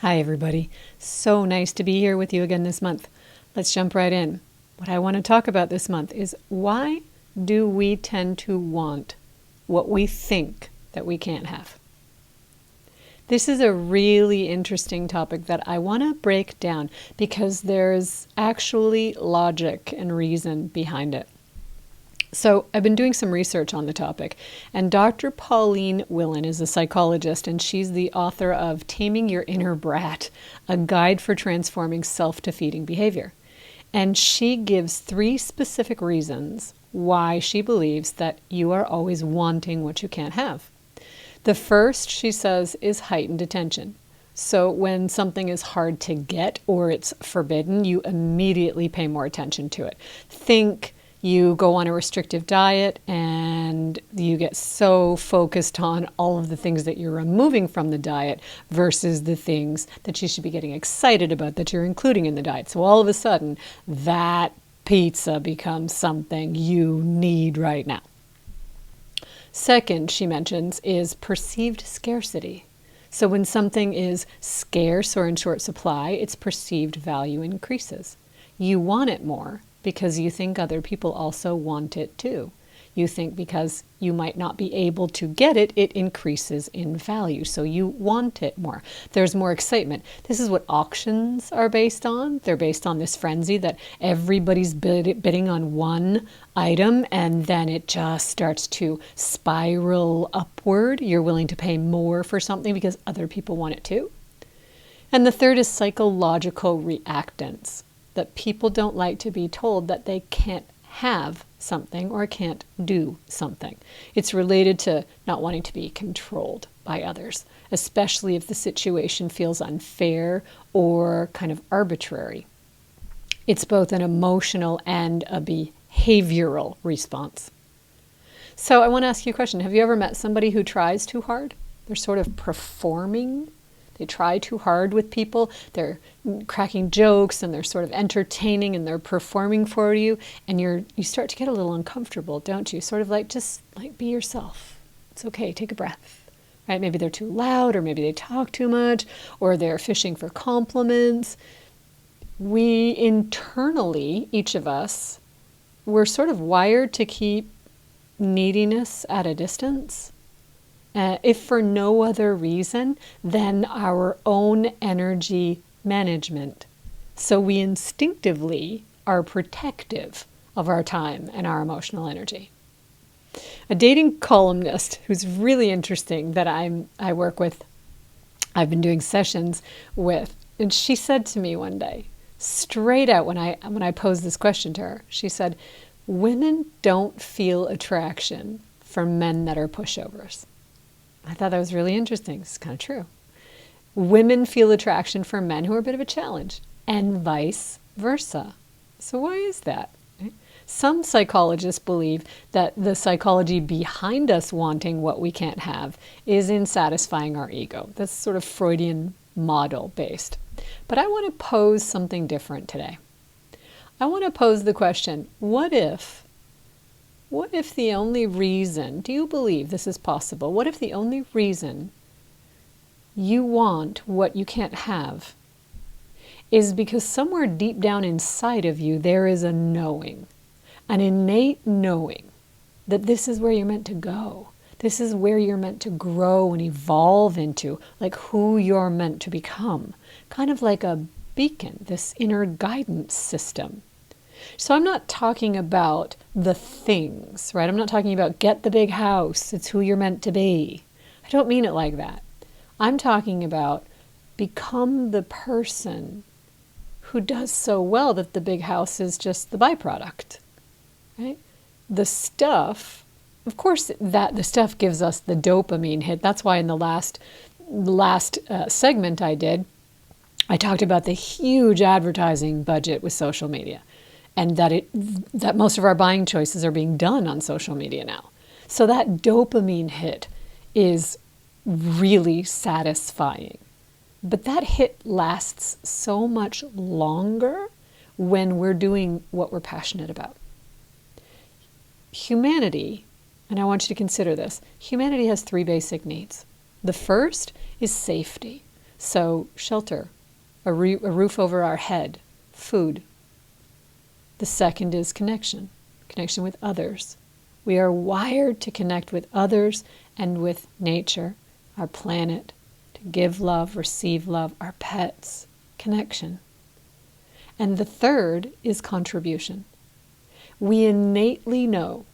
Hi, everybody. So nice to be here with you again this month. Let's jump right in. What I want to talk about this month is why do we tend to want what we think that we can't have? This is a really interesting topic that I want to break down because there's actually logic and reason behind it. So I've been doing some research on the topic, and Dr. Pauline Willan is a psychologist, and she's the author of Taming Your Inner Brat, a guide for transforming self-defeating behavior. And she gives 3 specific reasons why she believes that you are always wanting what you can't have. The first, she says, is heightened attention. So when something is hard to get or it's forbidden, you immediately pay more attention to it. Think you go on a restrictive diet and you get so focused on all of the things that you're removing from the diet versus the things that you should be getting excited about that you're including in the diet. So all of a sudden, that pizza becomes something you need right now. Second, she mentions, is perceived scarcity. So when something is scarce or in short supply, its perceived value increases. You want it more because you think other people also want it too. You think because you might not be able to get it, it increases in value. So you want it more. There's more excitement. This is what auctions are based on. They're based on this frenzy that everybody's bidding on one item and then it just starts to spiral upward. You're willing to pay more for something because other people want it too. And the third is psychological reactance. That people don't like to be told that they can't have something or can't do something. It's related to not wanting to be controlled by others, especially if the situation feels unfair or kind of arbitrary. It's both an emotional and a behavioral response. So I want to ask you a question. Have you ever met somebody who tries too hard? They're sort of performing. They try too hard with people. They're cracking jokes and they're sort of entertaining and they're performing for you. And you start to get a little uncomfortable, don't you? Sort of like, just like be yourself. It's okay, take a breath. Right? Maybe they're too loud or maybe they talk too much or they're fishing for compliments. We internally, each of us, we're sort of wired to keep neediness at a distance. If for no other reason than our own energy management. So we instinctively are protective of our time and our emotional energy. A dating columnist who's really interesting that I work with, I've been doing sessions with, and she said to me one day, straight out when I posed this question to her, she said, women don't feel attraction for men that are pushovers. I thought that was really interesting. It's kind of true. Women feel attraction for men who are a bit of a challenge, and vice versa. So why is that? Some psychologists believe that the psychology behind us wanting what we can't have is in satisfying our ego. That's sort of Freudian model based. But I want to pose something different today. I want to pose the question, what if the only reason, do you believe this is possible? What if the only reason you want what you can't have is because somewhere deep down inside of you there is a knowing, an innate knowing that this is where you're meant to go. This is where you're meant to grow and evolve into, like who you're meant to become. Kind of like a beacon, this inner guidance system. So I'm not talking about the things, right? I'm not talking about get the big house, it's who you're meant to be. I don't mean it like that. I'm talking about become the person who does so well that the big house is just the byproduct, right? The stuff, of course, that the stuff gives us the dopamine hit. That's why in the last segment I did, I talked about the huge advertising budget with social media. And that most of our buying choices are being done on social media now. So that dopamine hit is really satisfying. But that hit lasts so much longer when we're doing what we're passionate about. Humanity, and I want you to consider this, humanity has 3 basic needs. The first is safety. So shelter, a roof over our head, food. The second is connection with others. We are wired to connect with others and with nature, our planet, to give love, receive love, our pets, connection. And the third is contribution. We innately know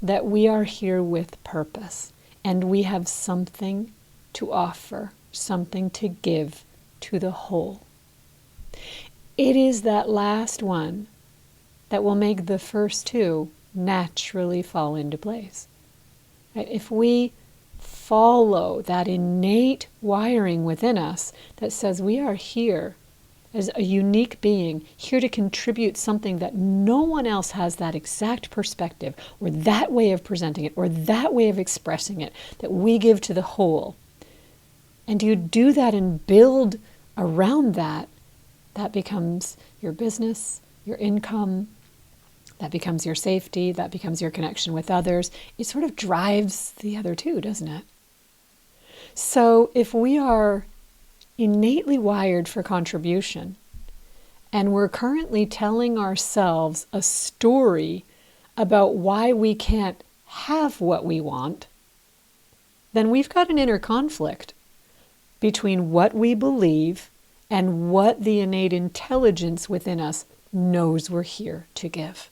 that we are here with purpose and we have something to offer, something to give to the whole. It is that last one that will make the first two naturally fall into place. Right? If we follow that innate wiring within us that says we are here as a unique being, here to contribute something that no one else has that exact perspective or that way of presenting it or that way of expressing it, that we give to the whole. And you do that and build around that, that becomes your business, your income, that becomes your safety, that becomes your connection with others. It sort of drives the other two, doesn't it? So if we are innately wired for contribution, and we're currently telling ourselves a story about why we can't have what we want, then we've got an inner conflict between what we believe and what the innate intelligence within us knows we're here to give,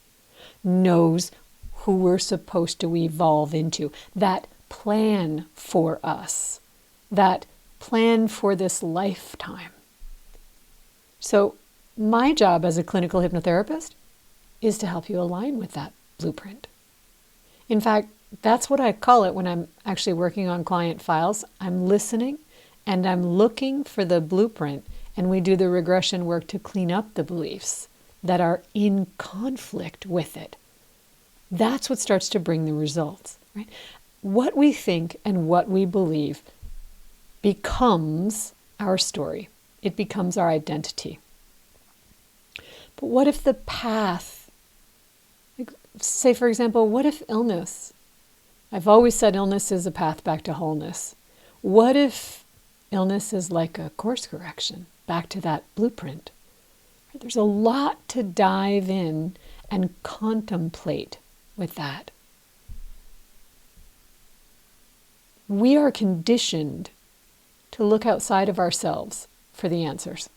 knows who we're supposed to evolve into, that plan for us, that plan for this lifetime. So my job as a clinical hypnotherapist is to help you align with that blueprint. In fact, that's what I call it when I'm actually working on client files. I'm listening and I'm looking for the blueprint, and we do the regression work to clean up the beliefs that are in conflict with it. That's what starts to bring the results, right? What we think and what we believe becomes our story. It becomes our identity. But what if the path, say for example, what if illness? I've always said illness is a path back to wholeness. What if illness is like a course correction back to that blueprint? There's a lot to dive in and contemplate with that. We are conditioned to look outside of ourselves for the answers,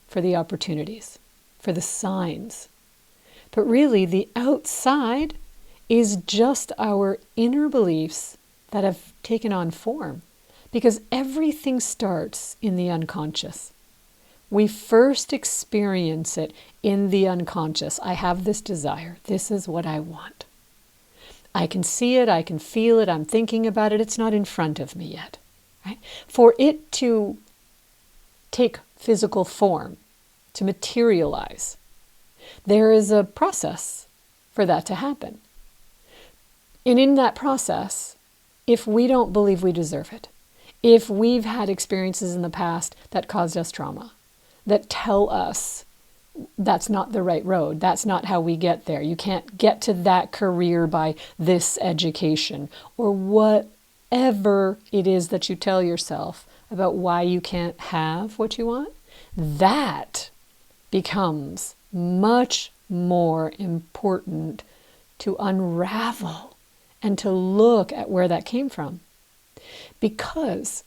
for the opportunities, for the signs. But really, the outside is just our inner beliefs that have taken on form, because everything starts in the unconscious. We first experience it in the unconscious. I have this desire. This is what I want. I can see it. I can feel it. I'm thinking about it. It's not in front of me yet. Right? For it to take physical form, to materialize, there is a process for that to happen. And in that process, if we don't believe we deserve it, if we've had experiences in the past that caused us trauma, that tell us that's not the right road, that's not how we get there, you can't get to that career by this education, or whatever it is that you tell yourself about why you can't have what you want, that becomes much more important to unravel and to look at where that came from. Because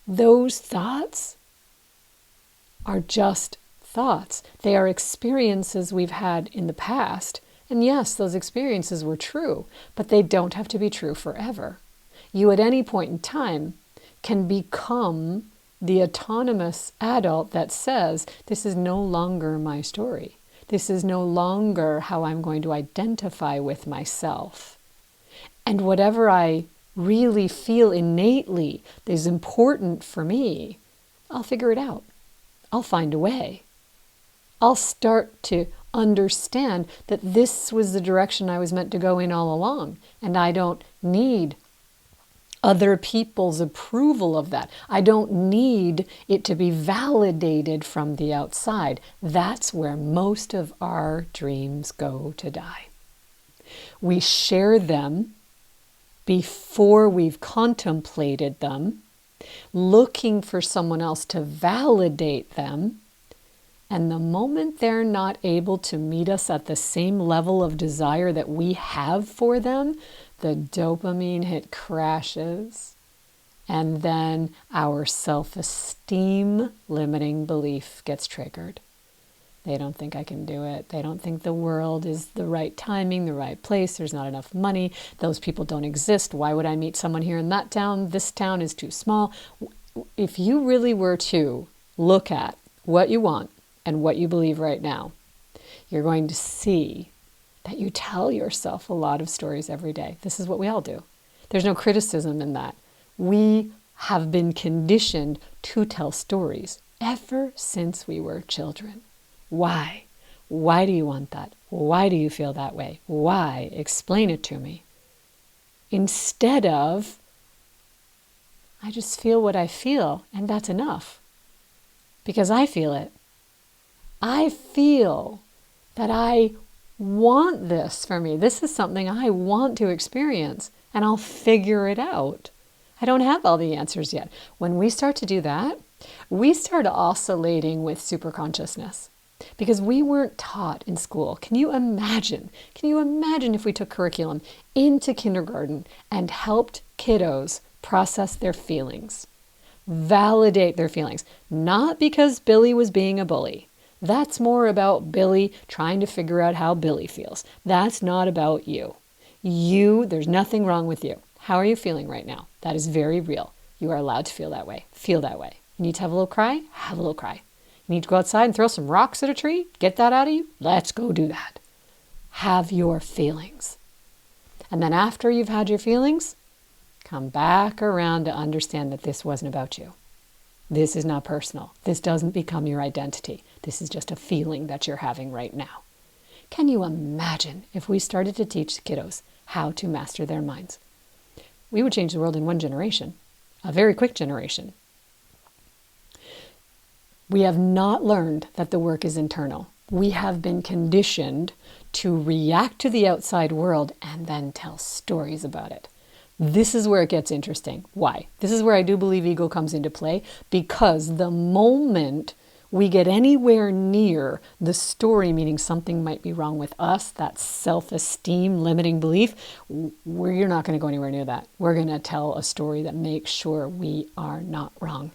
those thoughts are just thoughts. They are experiences we've had in the past. And yes, those experiences were true, but they don't have to be true forever. You at any point in time can become the autonomous adult that says, this is no longer my story. This is no longer how I'm going to identify with myself. And whatever I really feel innately is important for me, I'll figure it out. I'll find a way. I'll start to understand that this was the direction I was meant to go in all along, and I don't need other people's approval of that. I don't need it to be validated from the outside. That's where most of our dreams go to die. We share them before we've contemplated them, looking for someone else to validate them. And the moment they're not able to meet us at the same level of desire that we have for them, the dopamine hit crashes. And then our self-esteem limiting belief gets triggered. They don't think I can do it. They don't think the world is the right timing, the right place. There's not enough money. Those people don't exist. Why would I meet someone here in that town? This town is too small. If you really were to look at what you want and what you believe right now, you're going to see that you tell yourself a lot of stories every day. This is what we all do. There's no criticism in that. We have been conditioned to tell stories ever since we were children. Why? Why do you want that? Why do you feel that way? Why? Explain it to me. Instead of, I just feel what I feel, and that's enough. Because I feel it. I feel that I want this for me. This is something I want to experience, and I'll figure it out. I don't have all the answers yet. When we start to do that, we start oscillating with superconsciousness. Because we weren't taught in school. Can you imagine? Can you imagine if we took curriculum into kindergarten and helped kiddos process their feelings, validate their feelings? Not because Billy was being a bully. That's more about Billy trying to figure out how Billy feels. That's not about you. There's nothing wrong with you. How are you feeling right now? That is very real. You are allowed to feel that way. Feel that way. You need to have a little cry? Have a little cry. You need to go outside and throw some rocks at a tree? Get that out of you? Let's go do that. Have your feelings. And then after you've had your feelings, come back around to understand that this wasn't about you. This is not personal. This doesn't become your identity. This is just a feeling that you're having right now. Can you imagine if we started to teach kiddos how to master their minds? We would change the world in one generation, a very quick generation. We have not learned that the work is internal. We have been conditioned to react to the outside world and then tell stories about it. This is where it gets interesting. Why? This is where I do believe ego comes into play, because the moment we get anywhere near the story, meaning something might be wrong with us, that self-esteem limiting belief, you're not going to go anywhere near that. We're going to tell a story that makes sure we are not wrong,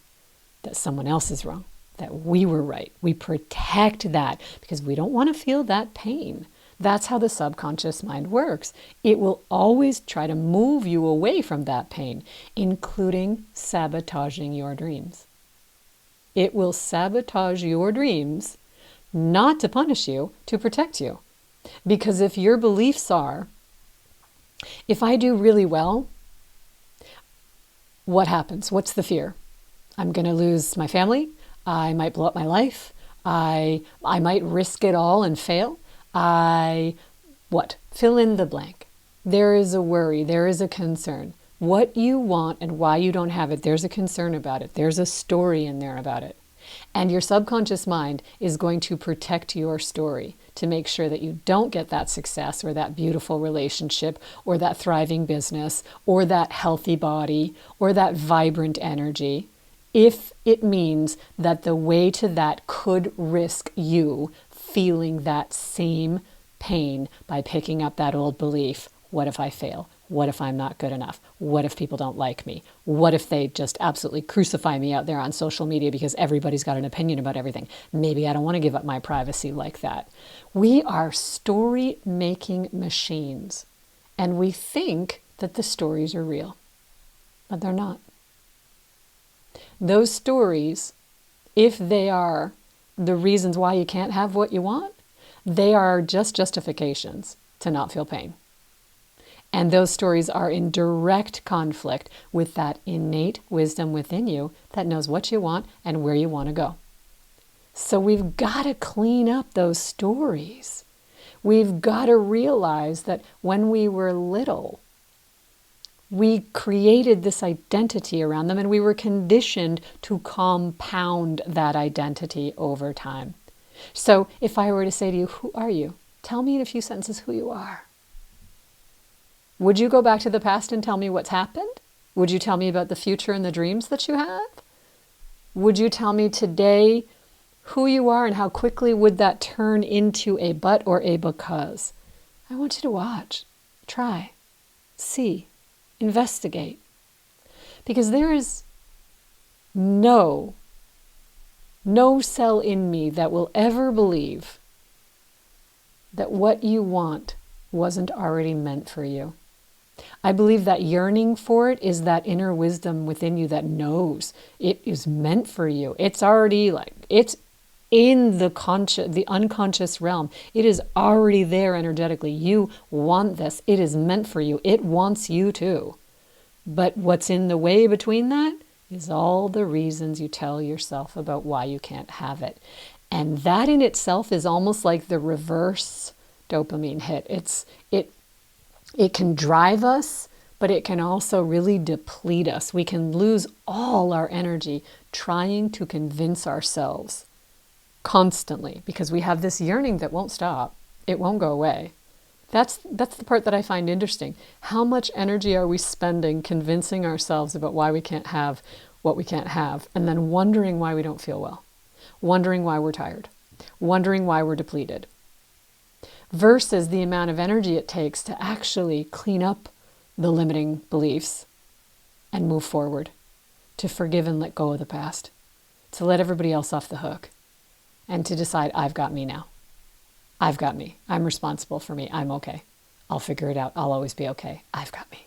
that someone else is wrong, that we were right. We protect that because we don't want to feel that pain. That's how the subconscious mind works. It will always try to move you away from that pain, including sabotaging your dreams. It will sabotage your dreams, not to punish you, to protect you. Because if your beliefs are, if I do really well, what happens? What's the fear? I'm going to lose my family. I might blow up my life. I might risk it all and fail. Fill in the blank. There is a worry. There is a concern. What you want and why you don't have it, there's a concern about it. There's a story in there about it. And your subconscious mind is going to protect your story to make sure that you don't get that success or that beautiful relationship or that thriving business or that healthy body or that vibrant energy, if it means that the way to that could risk you feeling that same pain by picking up that old belief. What if I fail? What if I'm not good enough? What if people don't like me? What if they just absolutely crucify me out there on social media because everybody's got an opinion about everything? Maybe I don't want to give up my privacy like that. We are story-making machines, and we think that the stories are real, but they're not. Those stories, if they are the reasons why you can't have what you want, they are just justifications to not feel pain. And those stories are in direct conflict with that innate wisdom within you that knows what you want and where you want to go. So we've got to clean up those stories. We've got to realize that when we were little, we created this identity around them and we were conditioned to compound that identity over time. So if I were to say to you, who are you? Tell me in a few sentences who you are. Would you go back to the past and tell me what's happened? Would you tell me about the future and the dreams that you have? Would you tell me today who you are and how quickly would that turn into a but or a because? I want you to watch, try, see, investigate. Because there is no cell in me that will ever believe that what you want wasn't already meant for you. I believe that yearning for it is that inner wisdom within you that knows it is meant for you. It's already it's in the unconscious realm. It is already there energetically. You want this. It is meant for you. It wants you too. But what's in the way between that is all the reasons you tell yourself about why you can't have it. And that in itself is almost like the reverse dopamine hit. It can drive us, but it can also really deplete us. We can lose all our energy trying to convince ourselves constantly because we have this yearning that won't stop. It won't go away. That's the part that I find interesting. How much energy are we spending convincing ourselves about why we can't have what we can't have, and then wondering why we don't feel well, wondering why we're tired, wondering why we're depleted, versus the amount of energy it takes to actually clean up the limiting beliefs and move forward, to forgive and let go of the past, to let everybody else off the hook, and to decide, I've got me now. I've got me. I'm responsible for me. I'm okay. I'll figure it out. I'll always be okay. I've got me.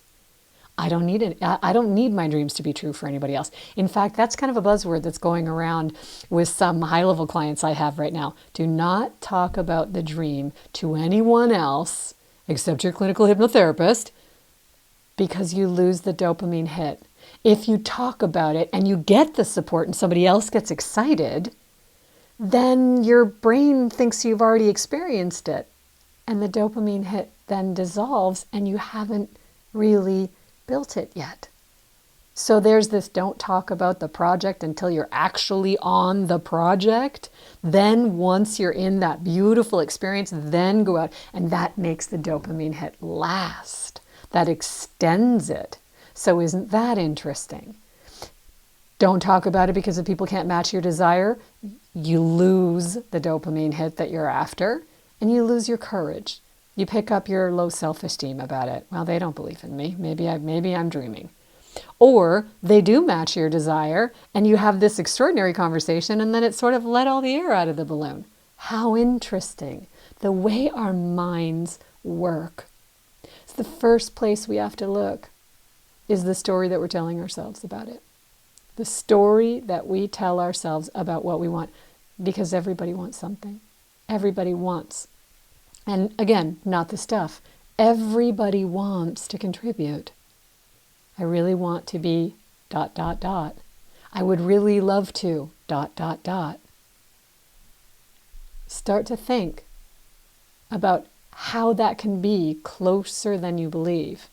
I don't need it. I don't need my dreams to be true for anybody else. In fact, that's kind of a buzzword that's going around with some high-level clients I have right now. Do not talk about the dream to anyone else except your clinical hypnotherapist, because you lose the dopamine hit. If you talk about it and you get the support and somebody else gets excited, then your brain thinks you've already experienced it. And the dopamine hit then dissolves and you haven't really built it yet. So there's this don't talk about the project until you're actually on the project. Then once you're in that beautiful experience, then go out. And that makes the dopamine hit last. That extends it. So isn't that interesting? Don't talk about it because if people can't match your desire, you lose the dopamine hit that you're after, and you lose your courage. You pick up your low self-esteem about it. Well, they don't believe in me. Maybe I'm dreaming. Or they do match your desire, and you have this extraordinary conversation, and then it sort of let all the air out of the balloon. How interesting. The way our minds work. It's the first place we have to look is the story that we're telling ourselves about it. The story that we tell ourselves about what we want, because everybody wants something. Everybody wants. And again, not the stuff. Everybody wants to contribute. I really want to be ... I would really love to ... Start to think about how that can be closer than you believe.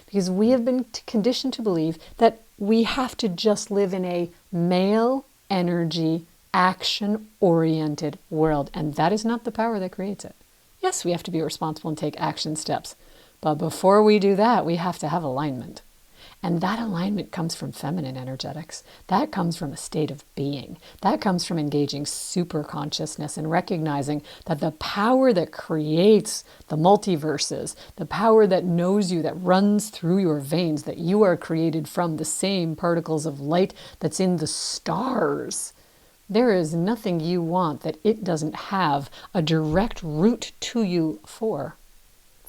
Because we have been conditioned to believe that we have to just live in a male energy, action-oriented world. And that is not the power that creates it. Yes, we have to be responsible and take action steps. But before we do that, we have to have alignment. And that alignment comes from feminine energetics. That comes from a state of being. That comes from engaging super consciousness and recognizing that the power that creates the multiverses, the power that knows you, that runs through your veins, that you are created from the same particles of light that's in the stars. There is nothing you want that it doesn't have a direct route to you for.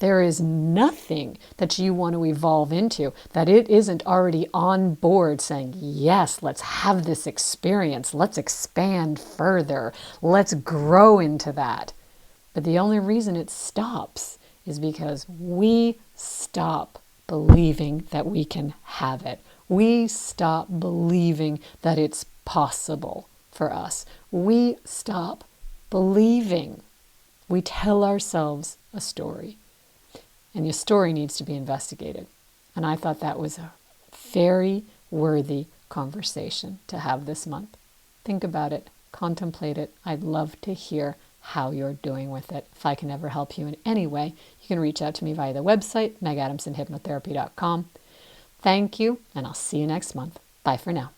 There is nothing that you want to evolve into that it isn't already on board saying, yes, let's have this experience. Let's expand further. Let's grow into that. But the only reason it stops is because we stop believing that we can have it. We stop believing that it's possible for us. We stop believing. We tell ourselves a story. And your story needs to be investigated. And I thought that was a very worthy conversation to have this month. Think about it. Contemplate it. I'd love to hear how you're doing with it. If I can ever help you in any way, you can reach out to me via the website, megadamsonhypnotherapy.com. Thank you, and I'll see you next month. Bye for now.